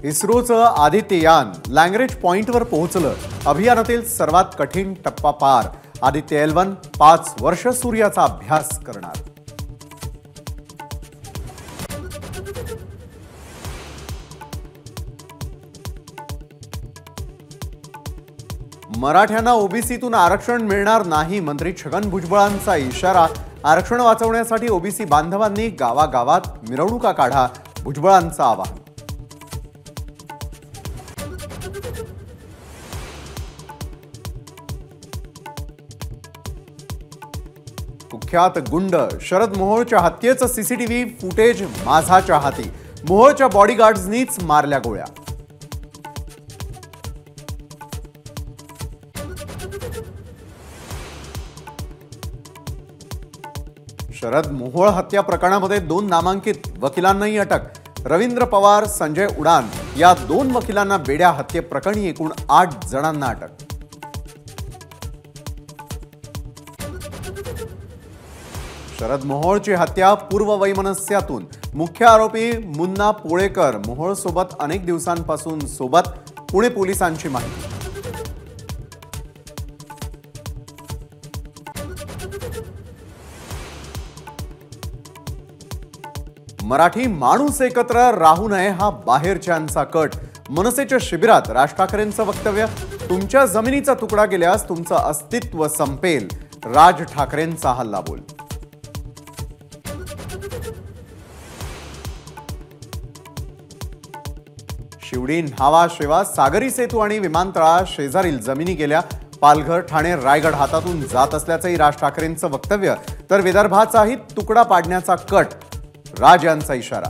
इस्रोचं आदित्ययान लँग्रेज पॉइंटवर पोहोचलं। अभियानातील सर्वात कठीण टप्पा पार। आदित्य L1 5 वर्ष सूर्याचा अभ्यास करणार। मराठ्यांना ओबीसीतून आरक्षण मिळणार नाही। मंत्री छगन भुजबळांचा इशारा। आरक्षण वाचवण्यासाठी ओबीसी बांधवांनी गावागावात मिरवणुका काढा। भुजबळांचं आवाहन। कुख्यात गुंड शरद मोहोळच्या हत्येचं सीसीटीव्ही फुटेज माझाच्या हाती। मोहोळच्या बॉडीगार्ड्सनीच मारल्या गोळ्या। शरद मोहोळ हत्या प्रकरणामध्ये 2 नामांकित वकिलांनाही अटक। रवींद्र पवार, संजय उडान या 2 वकिलांना बेड्या हत्येप्रकरणी एकूण 8 जणांना अटक। शरद मोहोळची हत्या पूर्ववैमनस्यातून। मुख्य आरोपी मुन्ना पोळेकर मोहोळ सोबत अनेक दिवसांपासून सोबत। पुणे पोलिसांची माहिती। मराठी माणूस एकत्र राहू नये हा बाहेरच्यांचा कट। मनसेच्या शिबिरात राज ठाकरेंचं वक्तव्य। तुमच्या जमिनीचा तुकडा गेल्यास तुमचं अस्तित्व संपेल। राज ठाकरेंचा हल्लाबोल। शिवडी न्हावा शेवा सागरी सेतू आणि विमानतळा शेजारील जमिनी गेल्या। पालघर, ठाणे, रायगड हातातून जात असल्याचंही राज ठाकरेंचं वक्तव्य। तर विदर्भाचाही तुकडा पाडण्याचा कट। राज यांचा इशारा।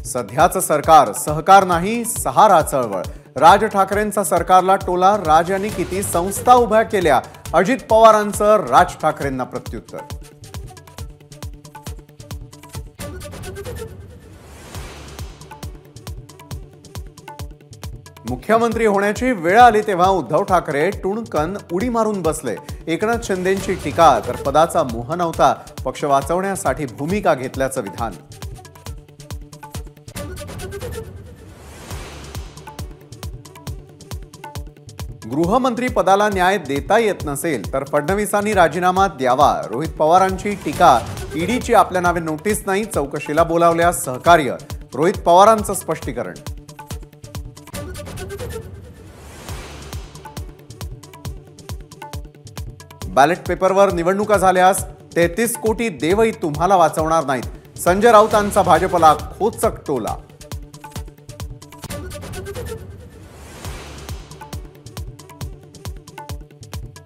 सध्याचं सरकार सहकार नाही सहारा चळवळ। राज ठाकरेंचा सरकारला टोला। राज यांनी किती संस्था उभ्या केल्या। अजित पवारांचं राज ठाकरेंना प्रत्युत्तर। मुख्यमंत्री होण्याची वेळ आली तेव्हा उद्धव ठाकरे टुणकन उडी मारून बसले। एकनाथ शिंदेंची टीका। तर पदाचा मोह नव्हता, पक्ष वाचवण्यासाठी भूमिका घेतल्याचं विधान। गृहमंत्री पदाला न्याय देता येत नसेल तर फडणवीसांनी राजीनामा द्यावा। रोहित पवारांची टीका। ईडीची आपल्या नावे नोटीस नाही, चौकशीला बोलावल्यास सहकार्य। रोहित पवारांचं स्पष्टीकरण। बॅलेट पेपरवर निवडणुका झाल्यास 33 कोटी देवही तुम्हाला वाचवणार नाहीत। संजय राऊतांचा भाजपला खोचक टोला।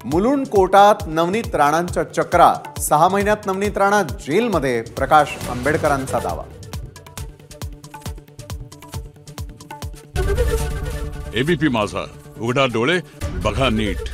मुलुंड कोर्टात नवनीत राणांच्या चक्रा। 6 महिन्यात नवनीत राणा जेलमध्ये। प्रकाश आंबेडकरांचा दावा। एबीपी माझा, उघडा डोळे बघा नीट।